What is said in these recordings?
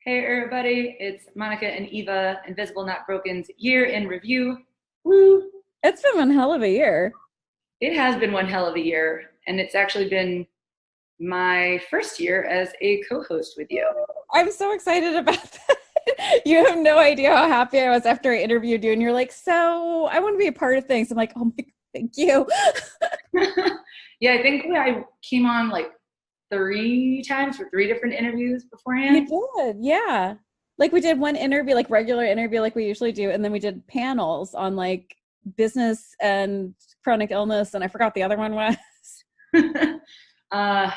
Hey everybody, it's Monica and Eva, Invisible Not Broken's year in review. Woo! It's been one hell of a year. It has been one hell of a year, and it's actually been my first year as a co-host with you. I'm so excited about that. You have no idea how happy I was after I interviewed you, and you're like, "So I want to be a part of things." I'm like, "Oh my, thank you." Yeah, I think I came on like 3 times for 3 different interviews You beforehand. did, yeah. Like we did one interview, like regular interview, like we usually do, and then we did panels on like business and chronic illness, and I forgot the other one was. uh,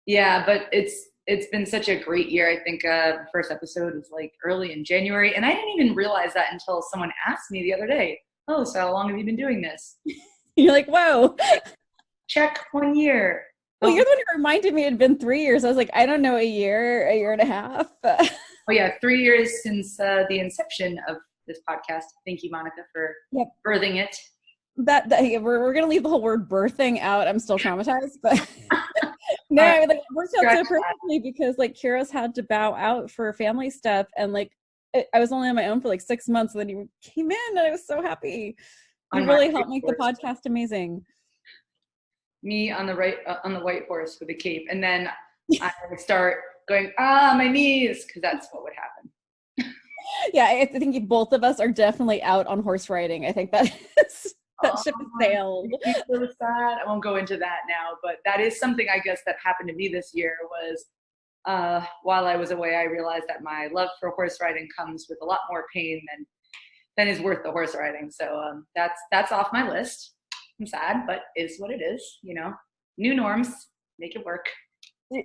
yeah, but it's been such a great year. I think the first episode was like early in January, and I didn't even realize that until someone asked me the other day. Oh, so how long have you been doing this? You're like, "Whoa." Like, check 1 year. Well, Oh, you're the one who reminded me it had been 3 years. I was like, I don't know, a year and a half. oh yeah, 3 years since the inception of this podcast. Thank you, Monica, for Yep. birthing it. That yeah, we're gonna leave the whole word birthing out. I'm still traumatized, but no, All right, I mean, like, it worked out scratch so that. perfectly because like Kira's had to bow out for family stuff, and like I was only on my own for like 6 months, and then you came in, and I was so happy. You On my really white helped make the horse. podcast amazing. Me on the right on the white horse with a cape, and then I would start going my knees because that's what would happen. Yeah, I think both of us are definitely out on horse riding. I think that is that Oh, ship has sailed. makes me so sad. I won't go into that now, but that is something I guess that happened to me this year was while I was away, I realized that my love for horse riding comes with a lot more pain than is worth the horse riding. So that's off my list. I'm sad, but is what it is. You know, new norms, make it work.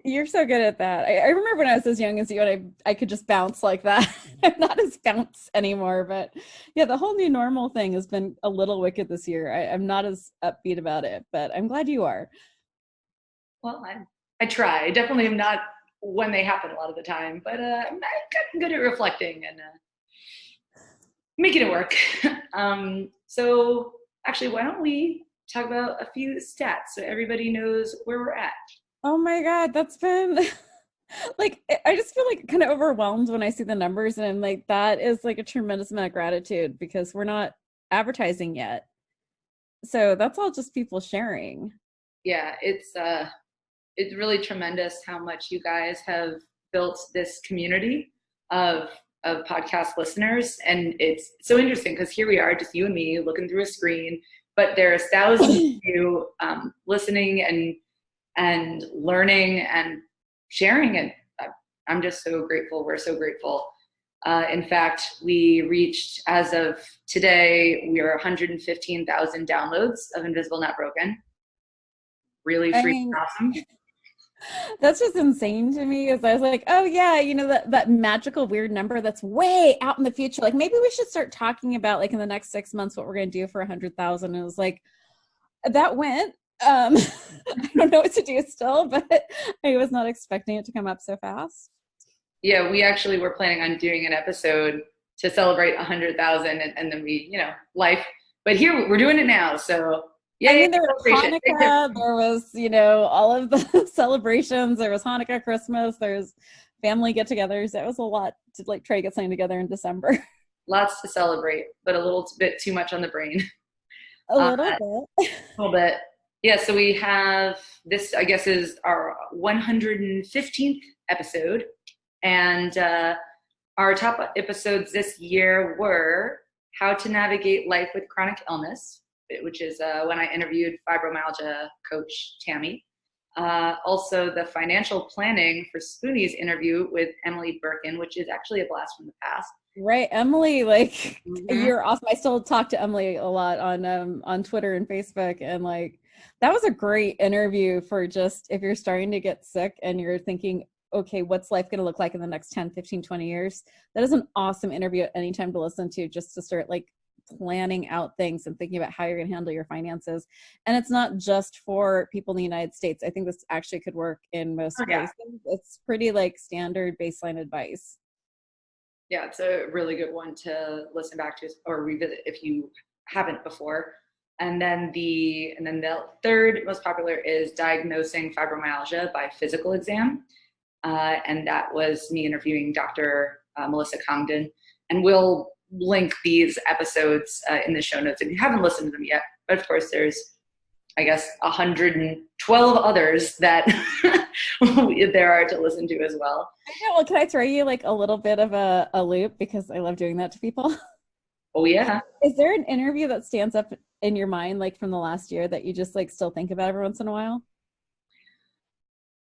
You're so good at that. I remember when I was as young as you, and I could just bounce like that. I'm not as bounce anymore, but yeah, the whole new normal thing has been a little wicked this year. I'm not as upbeat about it, but I'm glad you are. Well, I try. I definitely am not when they happen a lot of the time, but I'm gotten good at reflecting and making it work. So actually, why don't we talk about a few stats so everybody knows where we're at? Oh my God, that's been like I just feel like kind of overwhelmed when I see the numbers, and I'm like, that is like a tremendous amount of gratitude because we're not advertising yet. So that's all just people sharing. Yeah, it's really tremendous how much you guys have built this community of podcast listeners, and it's so interesting because here we are, just you and me, looking through a screen, but there's thousands of you listening and learning and sharing it. I'm just so grateful. We're so grateful. In fact, we reached, as of today, we are 115,000 downloads of Invisible Not Broken. Really I freaking mean, awesome. that's just insane to me. Is I was like, oh yeah, that magical weird number that's way out in the future. Like maybe we should start talking about like in the next 6 months what we're gonna do for 100,000. And it was like that went. I don't know what to do still, but I was not expecting it to come up so fast. Yeah, we actually were planning on doing an episode to celebrate 100,000, and then we, life. But here we're doing it now. So I yay, mean, there was celebration. Hanukkah, there was, all of the celebrations. There was Hanukkah, Christmas, there's family get-togethers. It was a lot to like try to get something together in December. Lots to celebrate, but a little bit too much on the brain. A A little bit. little bit. Yeah, so we have this, I guess, is our 115th episode. And our top episodes this year were How to Navigate Life with Chronic Illness, which is when I interviewed fibromyalgia coach Tammy. Also, the financial planning for Spoonie's interview with Emily Birkin, which is actually a blast from the past. Right, Emily, like Mm-hmm. you're awesome. I still talk to Emily a lot on Twitter and Facebook, and like that was a great interview for just if you're starting to get sick and you're thinking, okay, what's life going to look like in the next 10, 15, 20 years? That is an awesome interview at any time to listen to just to start like planning out things and thinking about how you're going to handle your finances. And it's not just for people in the United States. I think this actually could work in most Oh, yeah. places. It's pretty like standard baseline advice. Yeah, it's a really good one to listen back to or revisit if you haven't before. And then the third most popular is Diagnosing Fibromyalgia by Physical Exam. and that was me interviewing Dr. Melissa Congdon. And we'll link these episodes in the show notes if you haven't listened to them yet. But of course, there's, I guess, 112 others that there are to listen to as well. I know. Well, can I throw you like a little bit of a loop, because I love doing that to people? Oh, yeah. Is there an interview that stands up in your mind, like from the last year, that you just like still think about every once in a while?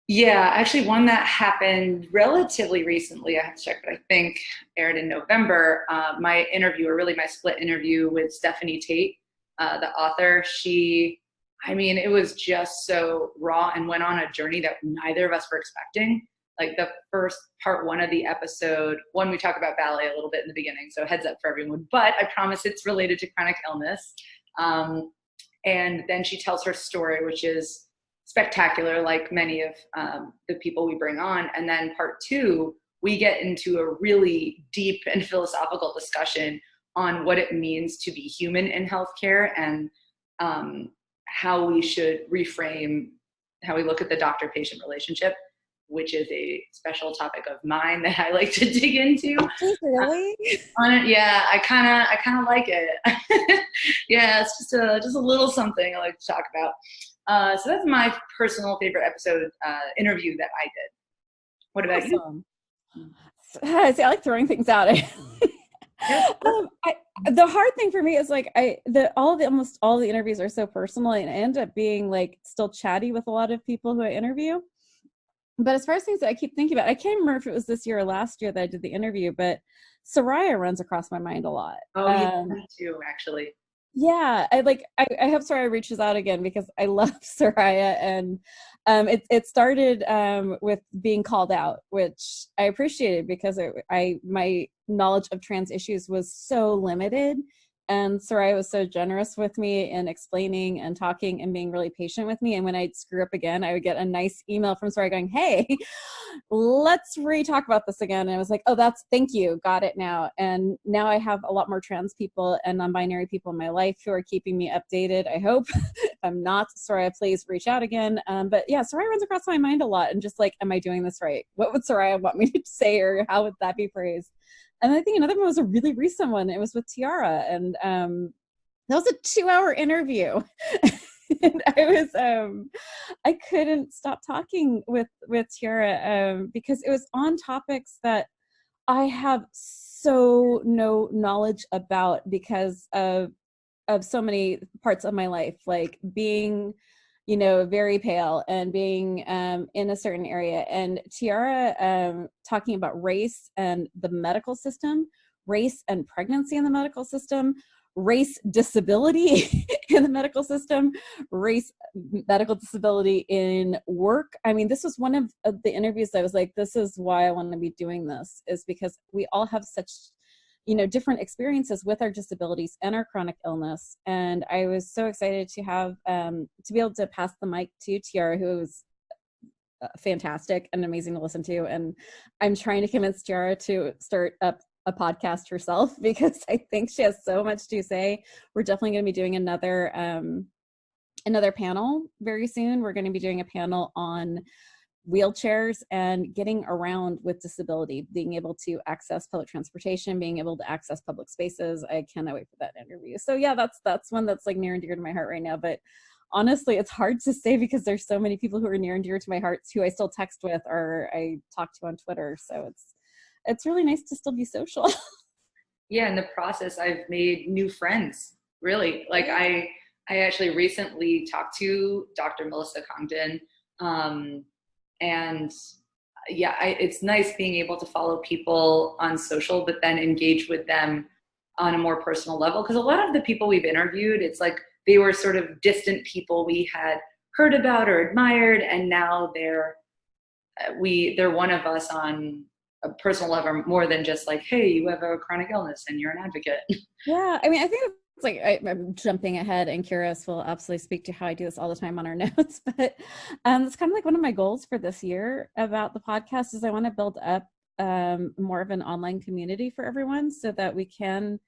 Yeah, actually one that happened relatively recently, I have to check, but I think aired in November. My interview, or really my split interview with Stephanie Tate, the author, it was just so raw and went on a journey that neither of us were expecting. Like the first part one of the episode, we talk about ballet a little bit in the beginning, so heads up for everyone, but I promise it's related to chronic illness. And then she tells her story, which is spectacular, like many of the people we bring on. And then part two, we get into a really deep and philosophical discussion on what it means to be human in healthcare, and how we should reframe how we look at the doctor-patient relationship, which is a special topic of mine that I like to dig into. Really? Yeah, I kind of like it. Yeah, it's just a little something I like to talk about. So that's my personal favorite episode interview that I did. What about you? See, I like throwing things out. The hard thing for me is like almost all the interviews are so personal, and I end up being like still chatty with a lot of people who I interview. But as far as things that I keep thinking about, I can't remember if it was this year or last year that I did the interview, but Soraya runs across my mind a lot. Oh, yeah, me too, actually. Yeah, I hope Soraya reaches out again, because I love Soraya, and it started with being called out, which I appreciated, because my knowledge of trans issues was so limited, and Soraya was so generous with me in explaining and talking and being really patient with me. And when I'd screw up again, I would get a nice email from Soraya going, "Hey, let's re-talk about this again." And I was like, "Oh, thank you, got it now." And now I have a lot more trans people and non-binary people in my life who are keeping me updated, I hope. If I'm not, Soraya, please reach out again. But yeah, Soraya runs across my mind a lot, and just like, am I doing this right? What would Soraya want me to say, or how would that be phrased? And I think another one was a really recent one. It was with Tiara, and that was a 2-hour interview. And I couldn't stop talking with Tiara, because it was on topics that I have so no knowledge about, because of so many parts of my life, like being, very pale, and being in a certain area, and Tiara talking about race and the medical system, race and pregnancy in the medical system, race disability in the medical system, race medical disability in work. I mean, this was one of the interviews that I was like, this is why I want to be doing this, is because we all have such different experiences with our disabilities and our chronic illness. And I was so excited to have to be able to pass the mic to Tiara, who was fantastic and amazing to listen to. And I'm trying to convince Tiara to start up a podcast herself, because I think she has so much to say. We're definitely going to be doing another panel very soon. We're going to be doing a panel on wheelchairs and getting around with disability, being able to access public transportation, being able to access public spaces. I cannot wait for that interview. So yeah, that's one that's like near and dear to my heart right now. But honestly, it's hard to say, because there's so many people who are near and dear to my heart, who I still text with or I talk to on Twitter. So it's really nice to still be social. Yeah, in the process, I've made new friends, really. Like I actually recently talked to Dr. Melissa Congdon, and yeah, it's nice being able to follow people on social, but then engage with them on a more personal level. Because a lot of the people we've interviewed, it's like they were sort of distant people we had heard about or admired, and now they're one of us on a personal level, more than just like, hey, you have a chronic illness and you're an advocate. Yeah, I mean, I think it's like I'm jumping ahead, and Curious will absolutely speak to how I do this all the time on our notes. But it's kind of like one of my goals for this year about the podcast is I want to build up more of an online community for everyone, so that we can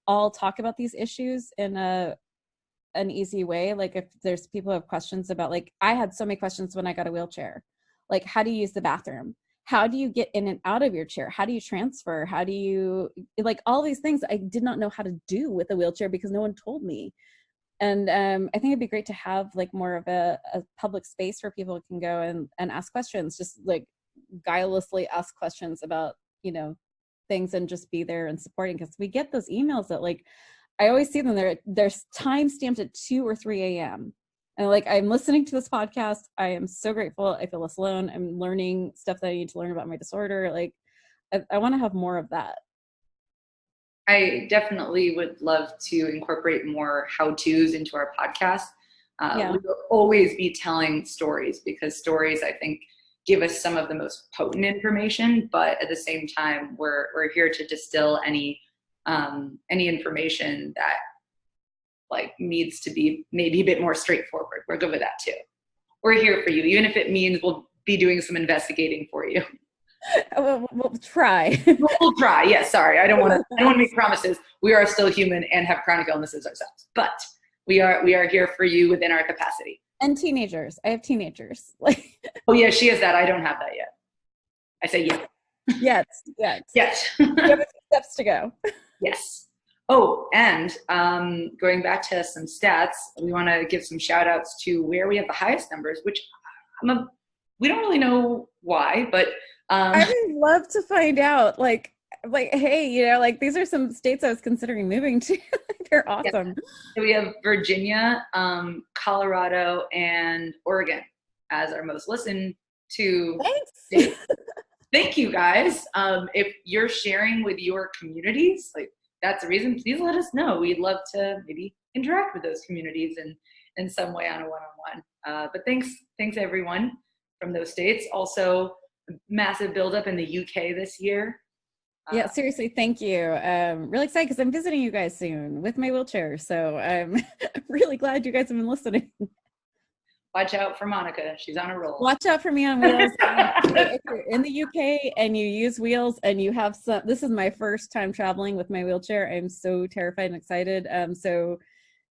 all talk about these issues in an easy way. Like if there's people who have questions about, like I had so many questions when I got a wheelchair, like how do you use the bathroom? how do you get in and out of your chair? How do you transfer? How do you, like, all these things I did not know how to do with a wheelchair because no one told me. And I think it'd be great to have like more of a public space where people can go and ask questions, just like guilelessly ask questions about, you know, things, and just be there and supporting. Because we get those emails that, like, I always see them, they're time stamped at 2 or 3 a.m. And like, I'm listening to this podcast. I am so grateful. I feel less alone. I'm learning stuff that I need to learn about my disorder. Like, I want to have more of that. I definitely would love to incorporate more how-tos into our podcast. Yeah. We will always be telling stories, because stories, I think, give us some of the most potent information, but at the same time, we're here to distill any information that like needs to be maybe a bit more straightforward. We're good with that too. We're here for you, even if it means we'll be doing some investigating for you. We'll try. We'll try. Yes. Yeah, sorry. I don't want to make promises. We are still human and have chronic illnesses ourselves, but we are here for you within our capacity. And teenagers. I have teenagers. Like, oh yeah, she has that. I don't have that yet. I say yes. Yes. You have a few steps to go. Yes. Oh, and going back to some stats, we want to give some shout outs to where we have the highest numbers, which we don't really know why, but I would love to find out, like, hey, you know, like, these are some states I was considering moving to. They're awesome. Yeah. So we have Virginia, Colorado, and Oregon as our most listened to states. Thank you, guys. If you're sharing with your communities, like, that's the reason, please let us know. We'd love to maybe interact with those communities in some way on a one-on-one. But thanks everyone from those states. Also, massive buildup in the UK this year. Yeah, seriously, thank you. Really excited because I'm visiting you guys soon with my wheelchair. So I'm really glad you guys have been listening. Watch out for Monica. She's on a roll. Watch out for me on wheels. If you're in the UK and you use wheels and you have some, this is my first time traveling with my wheelchair. I'm so terrified and excited. So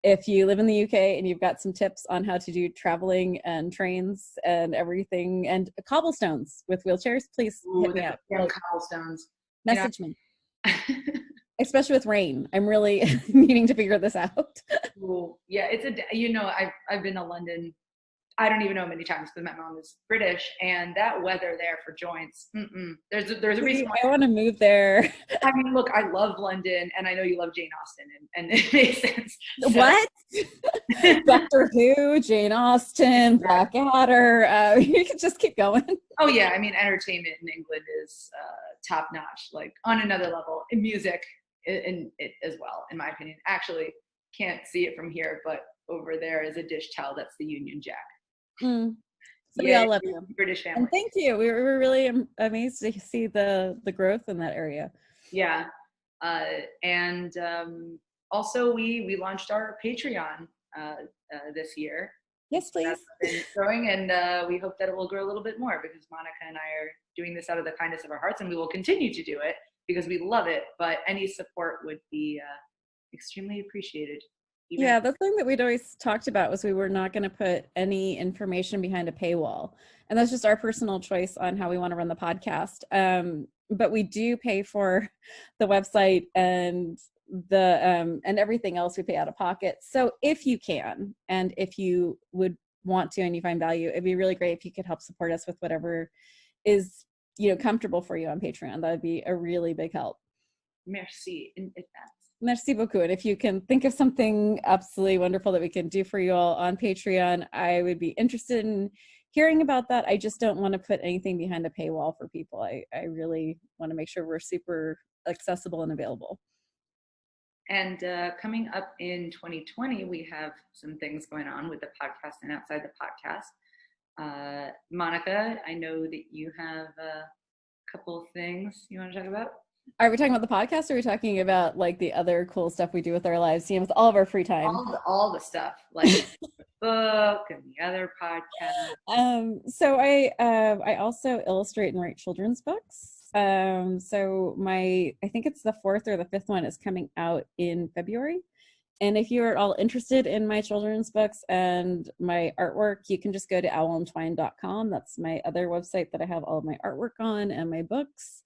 if you live in the UK and you've got some tips on how to do traveling and trains and everything and cobblestones with wheelchairs, please hit me up. Cobblestones. Message me. Especially with rain. I'm really needing to figure this out. Ooh, yeah, I've been to London, I don't even know how many times, because my mom is British, and that weather there for joints. There's a reason why I want to move there. I mean, look, I love London, and I know you love Jane Austen, and it makes sense. So. What? Doctor Who, Jane Austen, Blackadder. You can just keep going. Oh yeah, I mean, entertainment in England is top notch, like on another level. In music, in it as well, in my opinion. Actually, can't see it from here, but over there is a dish towel. That's the Union Jack. So we all love you, British family. And thank you. We were really amazed to see the growth in that area. Yeah, and also we launched our Patreon this year. Yes, please. That's been growing, and we hope that it will grow a little bit more, because Monica and I are doing this out of the kindness of our hearts, and we will continue to do it because we love it. But any support would be extremely appreciated. Yeah, the thing that we'd always talked about was we were not going to put any information behind a paywall. And that's just our personal choice on how we want to run the podcast. But we do pay for the website and and everything else we pay out of pocket. So if you can, and if you would want to, and you find value, it'd be really great if you could help support us with whatever is, you know, comfortable for you on Patreon. That would be a really big help. Merci in advance. Merci beaucoup. And if you can think of something absolutely wonderful that we can do for you all on Patreon, I would be interested in hearing about that. I just don't want to put anything behind a paywall for people. I really want to make sure we're super accessible and available. And coming up in 2020, we have some things going on with the podcast and outside the podcast. Monica, I know that you have a couple of things you want to talk about. Are we talking about the podcast, or are we talking about like the other cool stuff we do with our lives, you know, with all of our free time? All the stuff, like the book and the other podcast. So I also illustrate and write children's books. So I think it's the 4th or the 5th one is coming out in February. And if you're at all interested in my children's books and my artwork, you can just go to owlentwine.com. That's my other website that I have all of my artwork on and my books.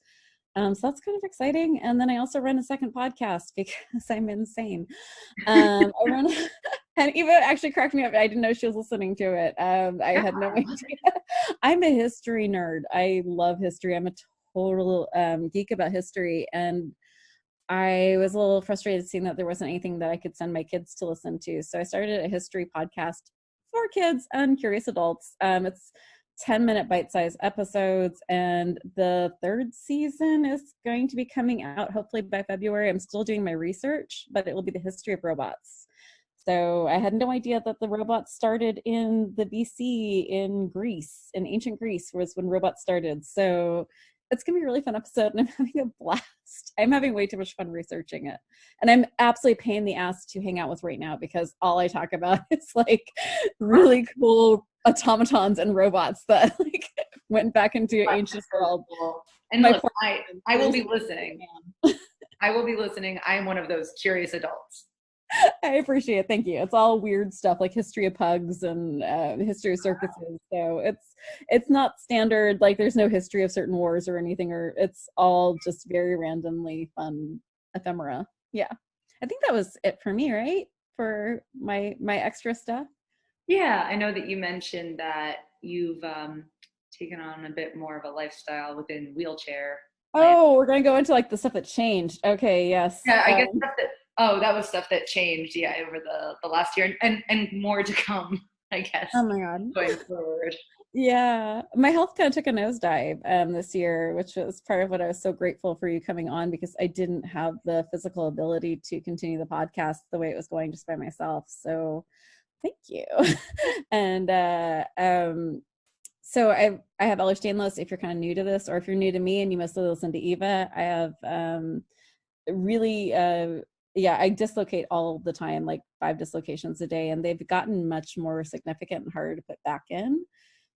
So that's kind of exciting. And then I also run a second podcast because I'm insane. I run, and Eva actually cracked me up. I didn't know she was listening to it. I had no idea. I'm a history nerd. I love history. I'm a total geek about history. And I was a little frustrated seeing that there wasn't anything that I could send my kids to listen to. So I started a history podcast for kids and curious adults. It's 10-minute bite-sized episodes, and the third season is going to be coming out hopefully by February. I'm still doing my research, but it will be the history of robots. So I had no idea that the robots started in the BC in Greece, in ancient Greece was when robots started. So it's going to be a really fun episode, and I'm having a blast. I'm having way too much fun researching it. And I'm absolutely a pain in the ass to hang out with right now because all I talk about is like really cool automatons and robots that like went back into ancient world. And look, I will be listening. I will be listening. I am one of those curious adults. I appreciate it. Thank you. It's all weird stuff like history of pugs and history of circuses. So it's not standard. Like there's no history of certain wars or anything, or it's all just very randomly fun ephemera. Yeah, I think that was it for me, right? For my extra stuff. Yeah, I know that you mentioned that you've taken on a bit more of a lifestyle within wheelchair. Oh, we're gonna go into like the stuff that changed. Okay, yes. Yeah, I guess that was stuff that changed, yeah, over the last year and more to come, I guess. Oh my God. Going forward. Yeah, my health kind of took a nosedive this year, which was part of what I was so grateful for you coming on, because I didn't have the physical ability to continue the podcast the way it was going just by myself. So thank you. And so I have Ehlers-Danlos. If you're kind of new to this, or if you're new to me and you mostly listen to Eva, I have really I dislocate all the time, like 5 dislocations a day, and they've gotten much more significant and harder to put back in.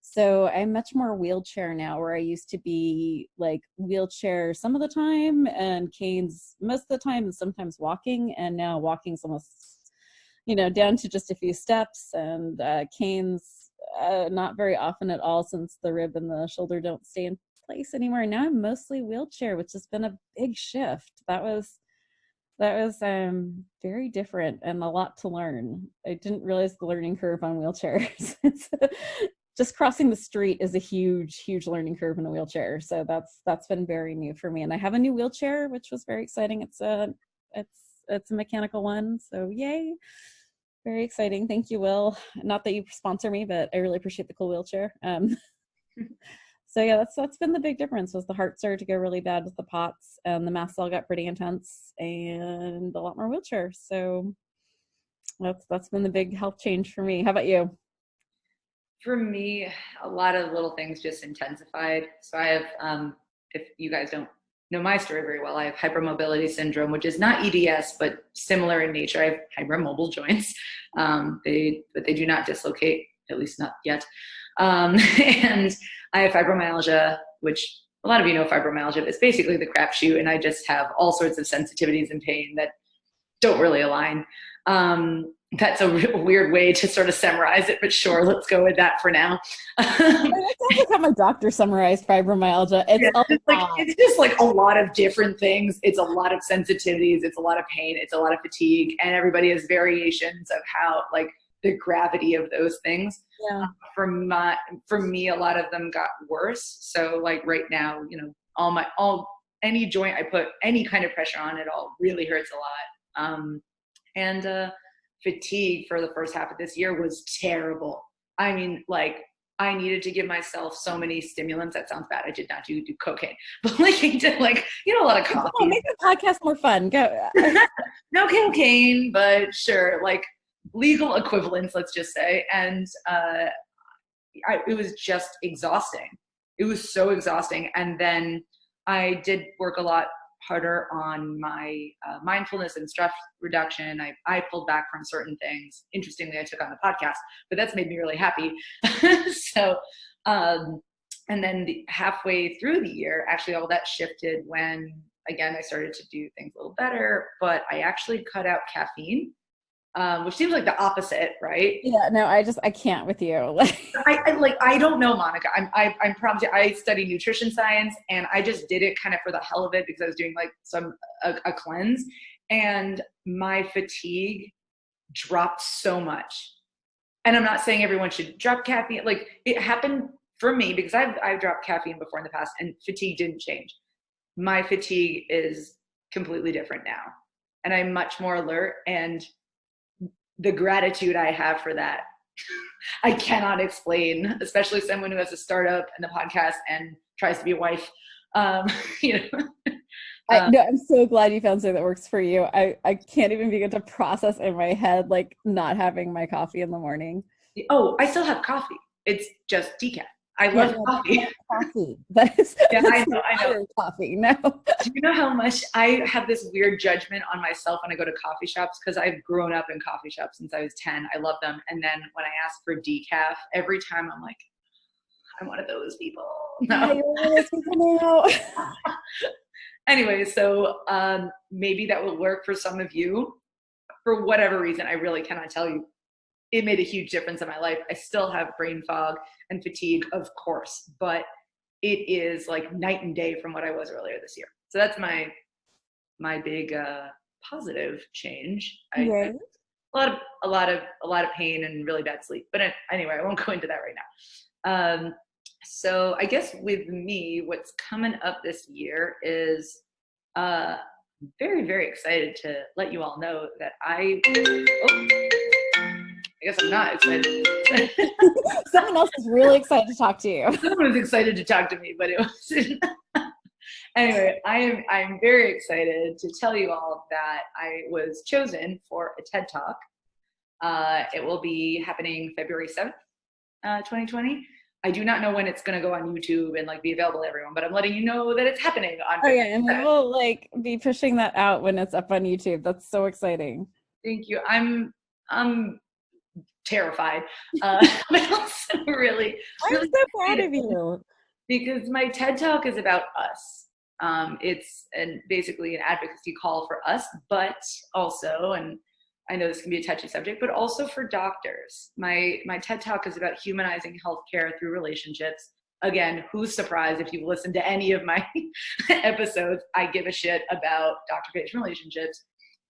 So I'm much more wheelchair now, where I used to be like wheelchair some of the time and canes most of the time, and sometimes walking. And now walking's almost, down to just a few steps, and canes not very often at all, since the rib and the shoulder don't stay in place anymore. Now I'm mostly wheelchair, which has been a big shift. That was very different and a lot to learn. I didn't realize the learning curve on wheelchairs. Just crossing the street is a huge learning curve in a wheelchair. So that's been very new for me. And I have a new wheelchair, which was very exciting. It's a mechanical one. So yay. Very exciting. Thank you, Will. Not that you sponsor me, but I really appreciate the cool wheelchair. So yeah, that's been the big difference, was the heart started to go really bad with the POTS, and the mast cell got pretty intense, and a lot more wheelchair. So that's been the big health change for me. How about you? For me, a lot of little things just intensified. So I have, if you guys don't know my story very well, I have hypermobility syndrome, which is not EDS, but similar in nature. I have hypermobile joints. But they do not dislocate, at least not yet. And I have fibromyalgia, which a lot of you know fibromyalgia. It's basically the crapshoot, and I just have all sorts of sensitivities and pain that don't really align. That's a weird way to sort of summarize it, but sure, let's go with that for now. That's also how my doctor summarized fibromyalgia. It's just like a lot of different things. It's a lot of sensitivities. It's a lot of pain. It's a lot of fatigue, and everybody has variations of how, like, the gravity of those things. Yeah. For me, a lot of them got worse. So like right now, any joint I put any kind of pressure on, it all really hurts a lot. And fatigue for the first half of this year was terrible. I mean, like, I needed to give myself so many stimulants. That sounds bad. I did not do cocaine, but like I did, like, a lot of coffee. Oh, make the podcast more fun. Go. No cocaine, but sure, like legal equivalents, let's just say. And it was just exhausting. It was so exhausting. And then I did work a lot harder on my mindfulness and stress reduction. I pulled back from certain things. Interestingly, I took on the podcast, but that's made me really happy. So, and then halfway through the year, actually all that shifted when, again, I started to do things a little better, but I actually cut out caffeine. which seems like the opposite, right? Yeah, no, I can't with you. I don't know, Monica. I'm probably, I study nutrition science, and I just did it kind of for the hell of it because I was doing like a cleanse, and my fatigue dropped so much. And I'm not saying everyone should drop caffeine. Like, it happened for me because I've dropped caffeine before in the past, and fatigue didn't change. My fatigue is completely different now, and I'm much more alert, and the gratitude I have for that, I cannot explain, especially someone who has a startup and the podcast and tries to be a wife. You know, No, I'm so glad you found something that works for you. I can't even begin to process in my head like not having my coffee in the morning. oh, I still have coffee. It's just decaf. I Yeah, love no, coffee. Coffee. That is, Yeah, that's I know. coffee. No. Do you know how much I have this weird judgment on myself when I go to coffee shops? Because I've grown up in coffee shops since I was 10. I love them. And then when I ask for decaf, every time I'm like, I'm one of those people. Yeah, No. you're one of those people now. Anyway, so maybe that will work for some of you. For whatever reason, I really cannot tell you. It made a huge difference in my life. I still have brain fog and fatigue, of course, but it is like night and day from what I was earlier this year. So that's my big positive change. Right. A lot of pain and really bad sleep. But anyway, I won't go into that right now. So I guess with me, what's coming up this year is very, very excited to let you all know that I guess I'm not excited. Someone else is really excited to talk to you. Someone was excited to talk to me, but it wasn't. Anyway, I'm very excited to tell you all that I was chosen for a TED Talk. It will be happening February 7th, 2020. I do not know when it's going to go on YouTube and like be available to everyone, but I'm letting you know that it's happening on. Oh yeah, and we will like be pushing that out when it's up on YouTube. That's so exciting. Thank you. I'm terrified, but also really, I'm really so proud of you because my TED Talk is about us. It's basically an advocacy call for us, but also, and I know this can be a touchy subject, but also for doctors. My TED Talk is about humanizing healthcare through relationships. Again, who's surprised if you've listened to any of my episodes? I give a shit about doctor-patient relationships.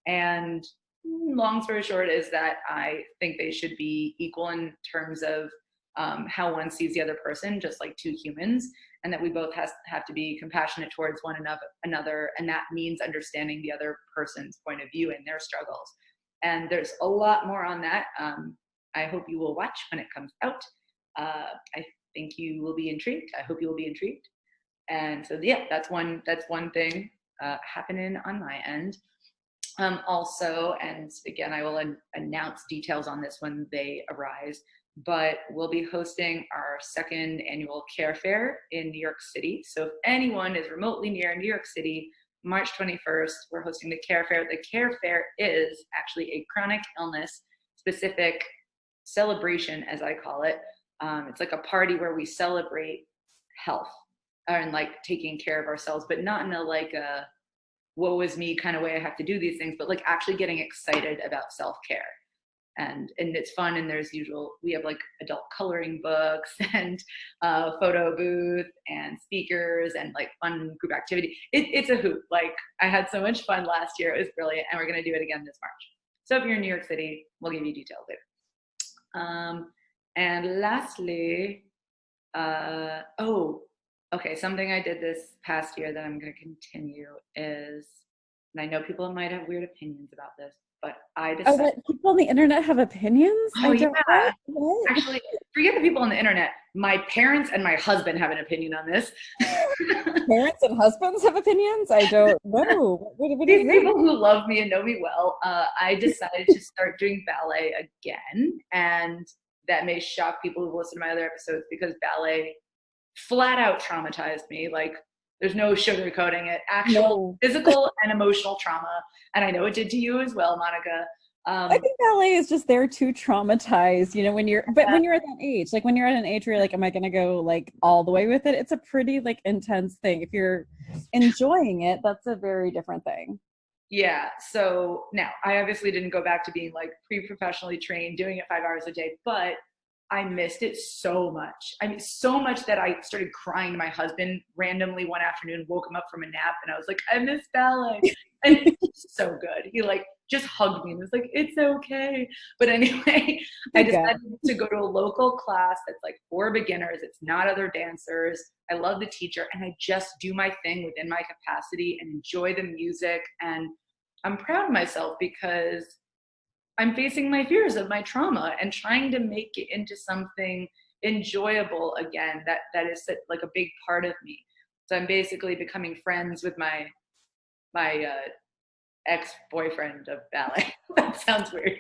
And long story short is that I think they should be equal in terms of how one sees the other person, just like two humans, and that we both have to be compassionate towards one another, and that means understanding the other person's point of view and their struggles. And there's a lot more on that. I hope you will watch when it comes out. I think you will be intrigued. I hope you will be intrigued. And so, yeah, that's one thing happening on my end. Also, and again, I will announce details on this when they arise, but we'll be hosting our second annual Care Fair in New York City. So if anyone is remotely near New York City, March 21st, we're hosting the Care Fair. The Care Fair is actually a chronic illness specific celebration, as I call it. It's like a party where we celebrate health and like taking care of ourselves, but not in a like a woe is me kind of way I have to do these things, but like actually getting excited about self-care. And it's fun, and we have like adult coloring books and photo booth and speakers and like fun group activity. It's a hoot. Like, I had so much fun last year. It was brilliant, and we're going to do it again this March. So if you're in New York City, we'll give you details later. And lastly, okay, something I did this past year that I'm going to continue is, and I know people might have weird opinions about this, but I decided. Oh, but people on the internet have opinions? Oh, yeah. What? Actually, forget the people on the internet. My parents and my husband have an opinion on this. Parents and husbands have opinions? I don't know. What These people who love me and know me well, I decided to start doing ballet again. And that may shock people who've listened to my other episodes, because ballet flat out traumatized me. Like, there's no sugarcoating it. Actual physical and emotional trauma. And I know it did to you as well, Monica. I think ballet is just there to traumatize, when you're at that age, like when you're at an age where you're like, am I going to go like all the way with it? It's a pretty like intense thing. If you're enjoying it, that's a very different thing. Yeah. So now I obviously didn't go back to being like pre-professionally trained, doing it 5 hours a day, but I missed it so much. I mean, so much that I started crying to my husband randomly one afternoon, woke him up from a nap, and I was like, I miss ballet. And it's so good. He like just hugged me and was like, it's okay. But anyway, I decided to go to a local class that's like for beginners. It's not other dancers. I love the teacher, and I just do my thing within my capacity and enjoy the music. And I'm proud of myself because I'm facing my fears of my trauma and trying to make it into something enjoyable again. That is like a big part of me. So I'm basically becoming friends with my ex-boyfriend of ballet. That sounds weird.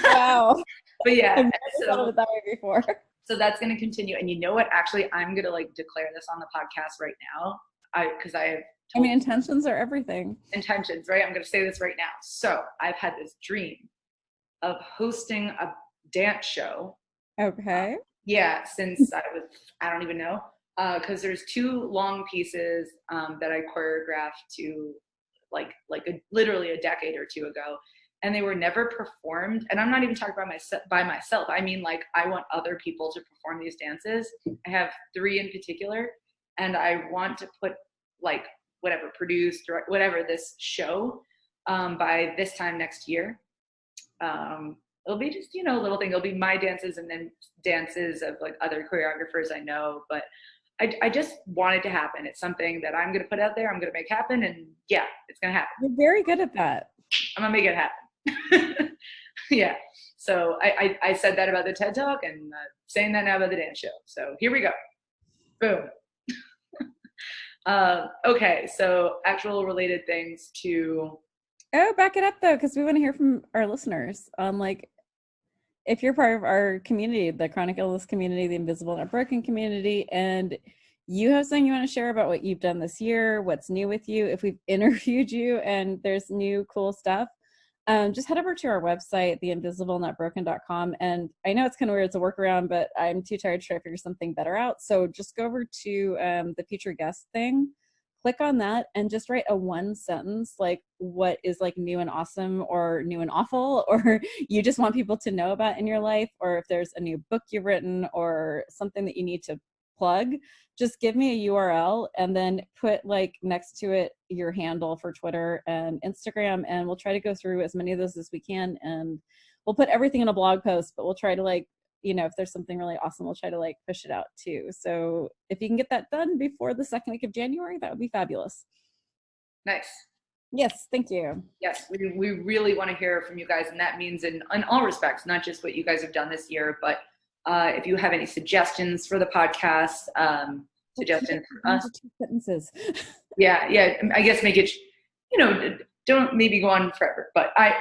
Wow. But yeah, I've never thought of it that way before. So that's going to continue. And you know what? Actually, I'm going to like declare this on the podcast right now. Because I have intentions are everything. Intentions, right? I'm going to say this right now. So I've had this dream of hosting a dance show. Okay. Yeah, since I don't even know. Because there's 2 long pieces that I choreographed to literally a decade or 2 ago, and they were never performed. And I'm not even talking about by myself. I mean, like, I want other people to perform these dances. I have 3 in particular, and I want to put like whatever, produced or whatever, this show by this time next year. It'll be just, a little thing. It'll be my dances and then dances of like other choreographers I know, but I just want it to happen. It's something that I'm going to put out there. I'm going to make happen, and yeah, it's going to happen. You're very good at that. I'm going to make it happen. Yeah. So I said that about the TED Talk, and saying that now about the dance show. So here we go. Boom. Okay. So actual related things to. Oh, back it up though, because we want to hear from our listeners on like, if you're part of our community, the chronic illness community, the invisible not broken community, and you have something you want to share about what you've done this year, what's new with you, if we've interviewed you and there's new cool stuff, just head over to our website, theinvisiblenotbroken.com. And I know it's kind of weird, it's a workaround, but I'm too tired to try to figure something better out. So just go over to the feature guest thing, click on that, and just write a 1 sentence, like what is like new and awesome or new and awful, or you just want people to know about in your life, or if there's a new book you've written or something that you need to plug, just give me a URL and then put like next to it your handle for Twitter and Instagram, and we'll try to go through as many of those as we can, and we'll put everything in a blog post, but we'll try to like, if there's something really awesome, we'll try to like push it out too. So if you can get that done before the 2nd week of January, that would be fabulous. Nice. Yes, thank you. Yes, we really want to hear from you guys, and that means in all respects, not just what you guys have done this year, but if you have any suggestions for the podcast, suggestions for us. 2 sentences. Yeah, I guess make it, don't maybe go on forever, but I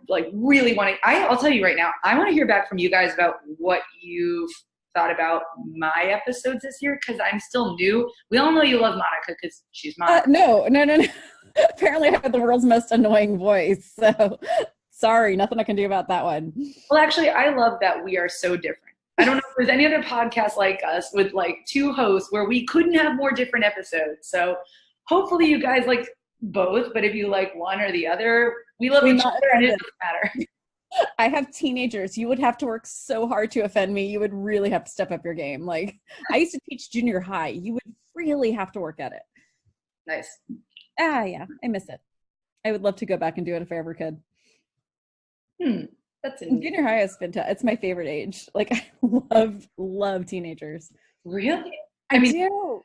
like really want to. I'll tell you right now, I want to hear back from you guys about what you've thought about my episodes this year, because I'm still new. We all know you love Monica because she's Monica. No. Apparently I have the world's most annoying voice, so sorry, nothing I can do about that one. Well, actually, I love that we are so different. I don't know if there's any other podcast like us with like 2 hosts where we couldn't have more different episodes. So hopefully you guys like both, but if you like one or the other, we love each other and it doesn't matter. I have teenagers. You would have to work so hard to offend me. You would really have to step up your game. Like, I used to teach junior high. You would really have to work at it. Nice. Yeah, I miss it. I would love to go back and do it if I ever could. That's junior high is fantastic. It's my favorite age. Like, I love teenagers. Really? I do.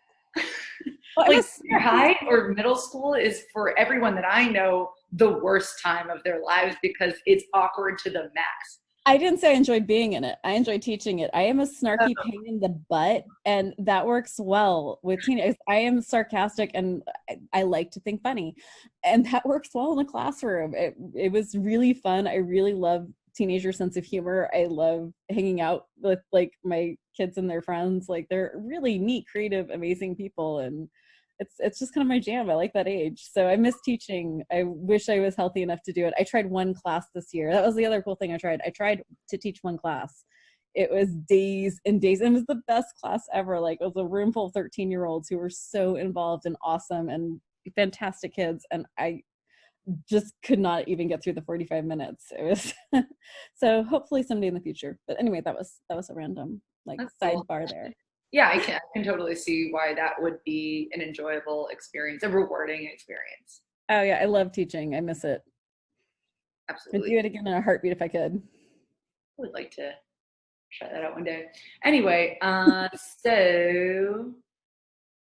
Well, like junior high or middle school is, for everyone that I know, the worst time of their lives because it's awkward to the max. I didn't say I enjoyed being in it. I enjoyed teaching it. I am a snarky pain in the butt, and that works well with teenagers. I am sarcastic, and I like to think funny, and that works well in the classroom. It was really fun. I really love teenager sense of humor. I love hanging out with like my kids and their friends. Like, they're really neat, creative, amazing people, and it's just kind of my jam. I like that age. So I miss teaching. I wish I was healthy enough to do it. I tried 1 class this year. That was the other cool thing I tried. I tried to teach 1 class. It was days and days. It was the best class ever. Like, it was a room full of 13-year-olds who were so involved and awesome and fantastic kids. And just could not even get through the 45 minutes. It was so hopefully someday in the future. But anyway, that was a random like That's cool. sidebar there. Yeah, I can totally see why that would be an enjoyable experience, a rewarding experience. Oh yeah, I love teaching. I miss it. Absolutely. I'd do it again in a heartbeat if I could. I would like to try that out one day. Anyway, so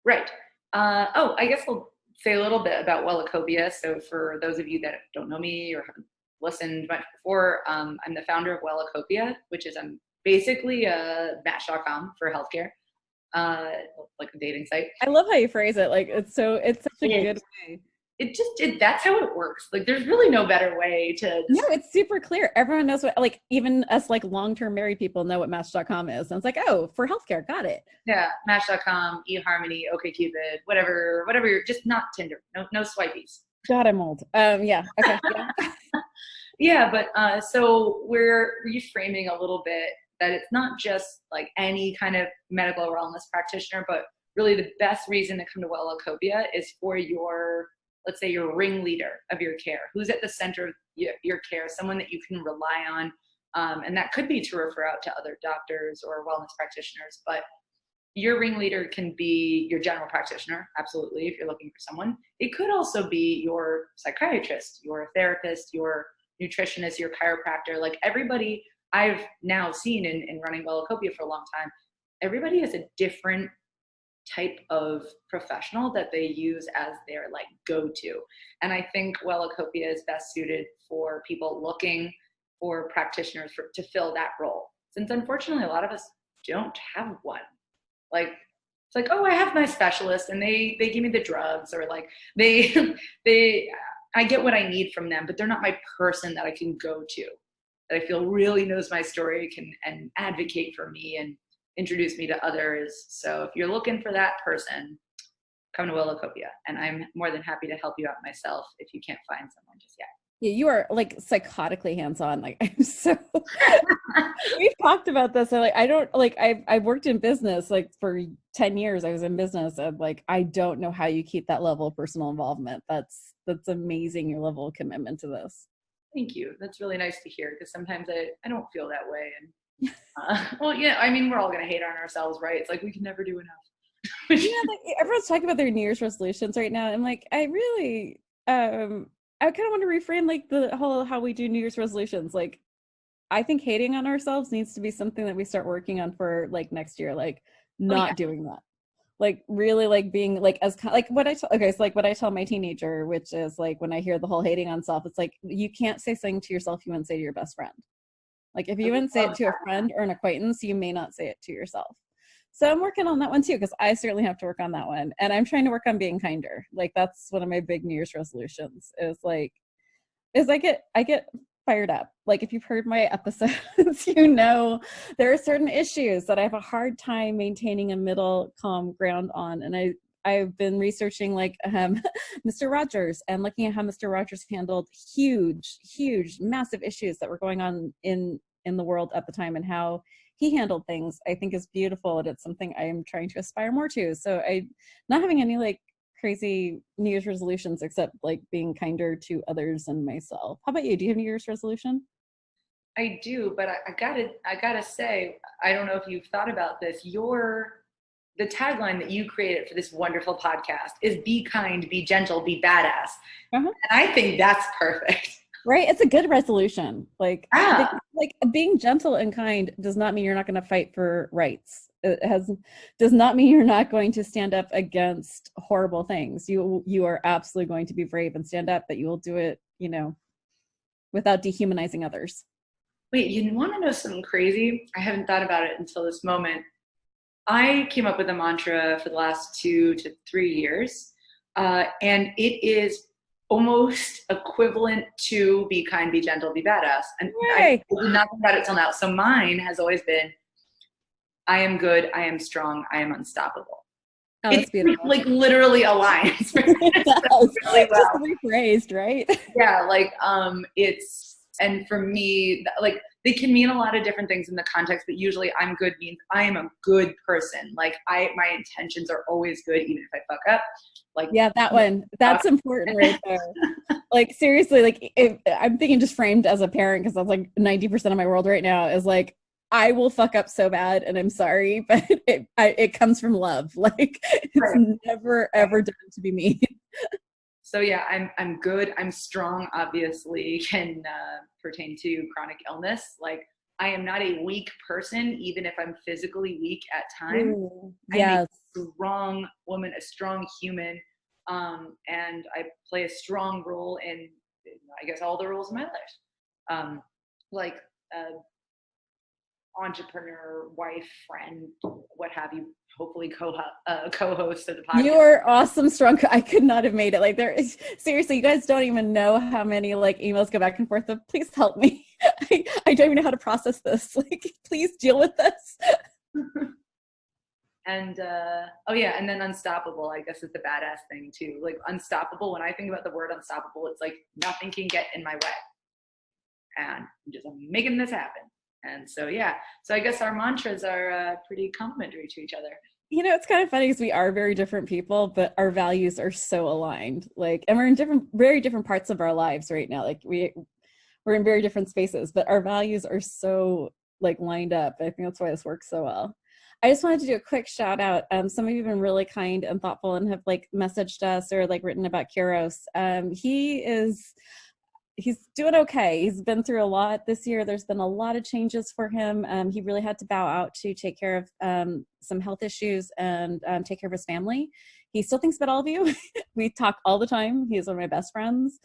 right. I guess I'll say a little bit about WellaCopia. So for those of you that don't know me or haven't listened much before, I'm the founder of WellaCopia, which is basically a Match.com for healthcare, like a dating site. I love how you phrase it. Like it's such a good way. That's how it works. Like there's really no better way to. No, it's super clear. Everyone knows what, like even us like long-term married people know what Match.com is. And it's like, oh, for healthcare, got it. Yeah, Match.com, eHarmony, OkCupid, whatever. Just not Tinder. No swipeys. God, I'm old. Yeah. Okay. Yeah. Yeah, but so we're reframing a little bit that it's not just like any kind of medical wellness practitioner, but really the best reason to come to WellaCopia is for your, let's say, your ringleader of your care, who's at the center of your care, someone that you can rely on. And that could be to refer out to other doctors or wellness practitioners, but your ringleader can be your general practitioner, absolutely, if you're looking for someone. It could also be your psychiatrist, your therapist, your nutritionist, your chiropractor. Like everybody I've now seen in running WellaCopia for a long time, everybody has a different type of professional that they use as their like go-to. And I think WellaCopia is best suited for people looking for practitioners to fill that role. Since unfortunately, a lot of us don't have one. Like, it's like, oh, I have my specialist and they give me the drugs, or like I get what I need from them, but they're not my person that I can go to, that I feel really knows my story, and advocate for me and introduce me to others. So if you're looking for that person, come to WellaCopia, and I'm more than happy to help you out myself if you can't find someone just yet. Yeah, you are like psychotically hands-on. Like I'm so we've talked about this. So like I don't like I've worked in business like for 10 years. I was in business, and like I don't know how you keep that level of personal involvement. That's amazing, your level of commitment to this. Thank you. That's really nice to hear, because sometimes I don't feel that way. And well, yeah, I mean, we're all gonna hate on ourselves, right? It's like we can never do enough. Like everyone's talking about their New Year's resolutions right now. I'm like, I really I kind of want to reframe like the whole how we do New Year's resolutions. Like, I think hating on ourselves needs to be something that we start working on for like next year. Like, not doing that. Like, really, like being like as like what so like what I tell my teenager, which is like when I hear the whole hating on self, it's like you can't say something to yourself you wouldn't say to your best friend. Like, if you wouldn't say it to a friend or an acquaintance, you may not say it to yourself. So I'm working on that one too, because I certainly have to work on that one. And I'm trying to work on being kinder. Like that's one of my big New Year's resolutions is I get fired up. Like if you've heard my episodes, you know, there are certain issues that I have a hard time maintaining a middle calm ground on. And I've been researching like Mr. Rogers and looking at how Mr. Rogers handled huge, massive issues that were going on in the world at the time, and how he handled things, I think is beautiful. And it's something I am trying to aspire more to. So I not having any like crazy New Year's resolutions, except like being kinder to others and myself. How about you? Do you have a New Year's resolution? I do, but I gotta say, I don't know if you've thought about this. The tagline that you created for this wonderful podcast is "Be kind, be gentle, be badass," and I think that's perfect. Right? It's a good resolution. Like, like being gentle and kind does not mean you're not going to fight for rights. It does not mean you're not going to stand up against horrible things. You are absolutely going to be brave and stand up, but you will do it, you know, without dehumanizing others. Wait, you want to know something crazy? I haven't thought about it until this moment. I came up with a mantra for the last 2 to 3 years, and it is almost equivalent to "Be kind, be gentle, be badass." And I did not think about it till now. So mine has always been, I am good, I am strong, I am unstoppable. Oh, that's beautiful. Like literally aligns really well. Just rephrased, right? Yeah, like and for me, like they can mean a lot of different things in the context, but usually I'm good means I am a good person. Like my intentions are always good, even if I fuck up. Like, yeah, that one. That's important right there. Like seriously, like if, I'm thinking just framed as a parent because that's like 90% of my world right now is like I will fuck up so bad and I'm sorry, but it comes from love. Like it's right. never ever done to be mean. So yeah, I'm good. I'm strong. Obviously, can pertain to chronic illness. Like I am not a weak person, even if I'm physically weak at times. Ooh, I am a yes. strong woman, a strong human, and I play a strong role in, I guess, all the roles of my life, like entrepreneur, wife, friend, what have you. Hopefully, co-host of the You podcast. are awesome, strong. I could not have made it. Like there is seriously, you guys don't even know how many like emails go back and forth of please help me. I don't even know how to process this. Like, please deal with this. And oh yeah, and then unstoppable, I guess, is the badass thing too. Like unstoppable, when I think about the word unstoppable, it's like nothing can get in my way. And I'm making this happen. And so yeah, so I guess our mantras are pretty complementary to each other. You know, it's kind of funny because we are very different people, but our values are so aligned. Like, and we're in different, very different parts of our lives right now. Like we're in very different spaces, but our values are so like lined up. I think that's why this works so well. I just wanted to do a quick shout out. Some of you have been really kind and thoughtful and have like messaged us or like written about Kuros. He's doing okay. He's been through a lot this year. There's been a lot of changes for him. He really had to bow out to take care of some health issues and take care of his family. He still thinks about all of you. We talk all the time. He's one of my best friends,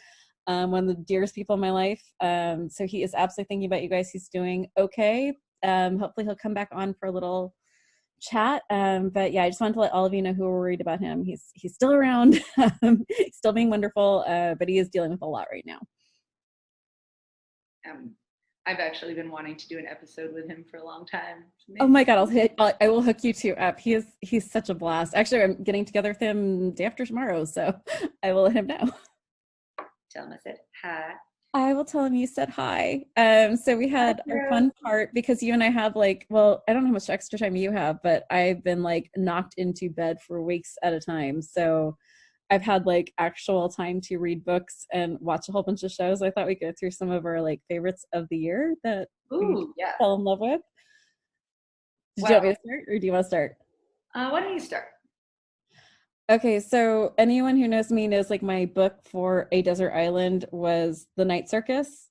one of the dearest people in my life. So he is absolutely thinking about you guys. He's doing okay. Hopefully he'll come back on for a little chat. But yeah, I just wanted to let all of you know who are worried about him. He's still around. He's still being wonderful, but he is dealing with a lot right now. I've actually been wanting to do an episode with him for a long time. Oh my God, I will hook you two up. He's such a blast. Actually, I'm getting together with him day after tomorrow, so I will let him know. Tell him I said hi. I will tell him you said hi. So we had our fun part because you and I have like, well, I don't know how much extra time you have, but I've been like knocked into bed for weeks at a time. So I've had like actual time to read books and watch a whole bunch of shows. I thought we'd go through some of our like favorites of the year that we Yeah. fell in love with. Did you want me to start or do you want to start? Why don't you start? Okay, so anyone who knows me knows like my book for A Desert Island was The Night Circus.